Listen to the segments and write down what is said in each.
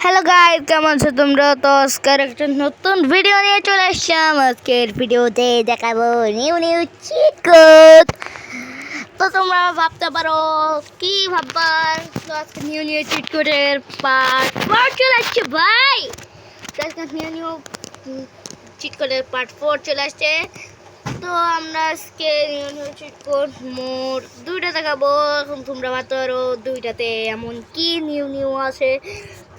Hello guys, কেমন আছো তোমরা? তো আজকের একটা নতুন ভিডিও নিয়ে চলে আসলাম। আজকের ভিডিওতে দেখাবো নিউ নিউ চিট কোড। তো তোমরা ভাবতে পারো কি ভাববা, তো আজকে নিউ নিউ চিট কোডের পার্ট 4 চলে আসছে ভাই। তো আজকে নিউ নিউ চিট কোডের পার্ট 4 চলে আসছে। তো আমরা আজকে নিউ নিউ চিট কোড মোট দুইটা দেখাবো। এখন তোমরা ভাবতে পারো দুইটাতে এমন কি নিউ নিউ আছে।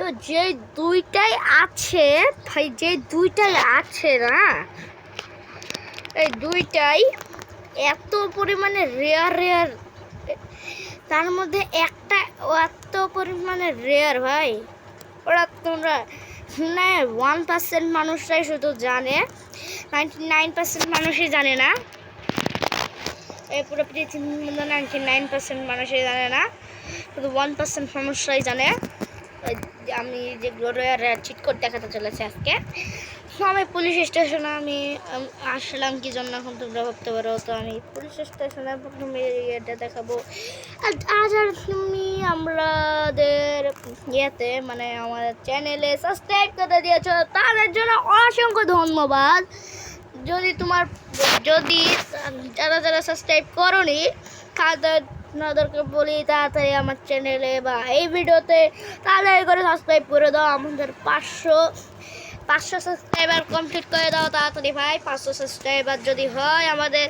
তো যে দুইটাই আছে ভাই, যে দুইটাই আছে না, এই দুইটাই এত পরিমাণে রেয়ার রেয়ার, তার মধ্যে একটা এত পরিমাণে রেয়ার ভাই, ওরা তোমরা না 1% মানুষরাই শুধু জানে, 99% মানুষই জানে না। এই পুরো পৃথিবীর মধ্যে 99% মানুষই জানে না, শুধু 1% মানুষরাই জানে। আমি যেগুলো রেয়ার চিট কোড দেখাতে চলেছে আজকে। তো আমি পুলিশ স্টেশনে আমি আসলাম কি জন্য, এখন তোমরা ভাবতে পারো। তো আমি পুলিশ স্টেশনে প্রথমে এটা দেখাবো। আজ আর তুমি আমাদের ইয়েতে মানে আমাদের চ্যানেলে সাবস্ক্রাইব করে দিয়েছো, তাদের জন্য অসংখ্য ধন্যবাদ। যদি যারা যারা সাবস্ক্রাইব করোনি তাদেরকে বলি তাড়াতাড়ি আমার চ্যানেলে বা এই ভিডিওতে তাড়াতাড়ি করে সাবস্ক্রাইব করে দাও। আমাদের 500 সাবস্ক্রাইবার কমপ্লিট করে দাও তাড়াতাড়ি ভাই। 500 সাবস্ক্রাইবার যদি হয় আমাদের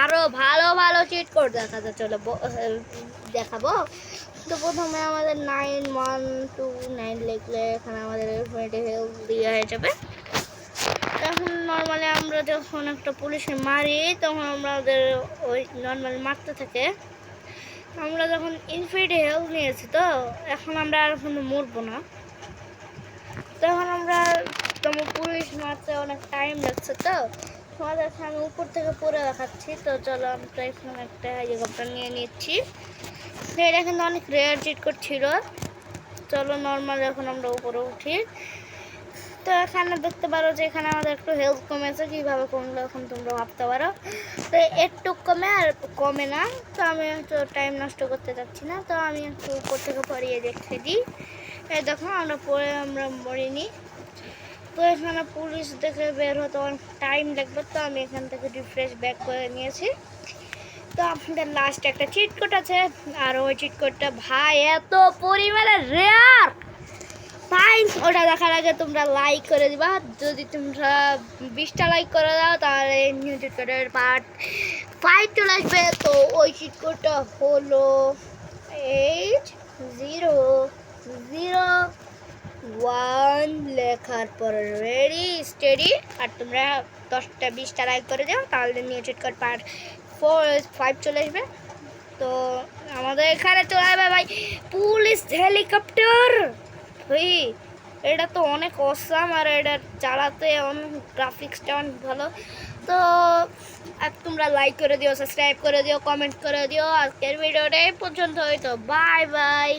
আরও ভালো ভালো চিট কোড দেখাবো। তো প্রথমে আমাদের 9129 লিখলে এখানে আমাদের হেল্প দিয়ে হয়ে যাবে। এখন নর্মালি আমরা যখন একটা পুলিশে মারি তখন আমাদের ওই নর্মালি মারতে থাকে। আমরা যখন ইনফিনিটি হেল্প নিয়েছি, তো এখন আমরা আর কোনো মরবো না। তখন আমরা তোমার পুলিশ মারতে অনেক টাইম লাগছে, তো তোমাদেরকে আমি উপর থেকে পরে দেখাচ্ছি। তো চলো আমরা এখানে একটা হেলিকপ্টার নিয়ে নিচ্ছি। এটা কিন্তু অনেক রেয়ার চিট কোড ছিল। চলো নর্মাল এখন আমরা উপরে উঠি। তো এখানে দেখতে পারো যে এখানে আমাদের একটু হেলথ কমেছে। কীভাবে কমলো এখন তোমরা ভাবতে পারো। তো একটু কমে আর কমে না। তো আমি একটু টাইম নষ্ট করতে চাচ্ছি না, তো আমি একটু উপর থেকে পড়িয়ে দেখতে দিই। এই দেখো আমরা মরিনি। তো এখানে পুলিশ দেখে বের হতে অনেক টাইম লাগবে, তো আমি এখান থেকে রিফ্রেশ ব্যাক করে নিয়েছি। তো আপনাদের লাস্ট একটা চিট কোড আছে, আর ওই চিট কোডটা ভাই এত পরিমাণে রেয়ার ভাই, ওটা দেখার আগে তোমরা লাইক করে দিবা। যদি তোমরা 20টা লাইক করে দাও তাহলে নিউ চিট কোডের পার্ট 5 চলে আসবে। তো ওই চিট কোডটা হলো 8001 লেখার পর রেডি স্টেডি। আর তোমরা 10টা 20টা লাইক করে দাও তাহলে নিউ চিট কোড পার্ট 5 চলে আসবে। তো আমাদের এখানে চলে আসবে ভাই পুলিশ হেলিকপ্টার। এটা তো অনেক অসাম, আর এটা চালাতে অনেক গ্রাফিক্সটা অনেক ভালো। তো আর তোমরা লাইক করে দিও, সাবস্ক্রাইব করে দিও, কমেন্ট করে দিও। আজকের ভিডিওটা এই পর্যন্ত হয়তো। Bye bye.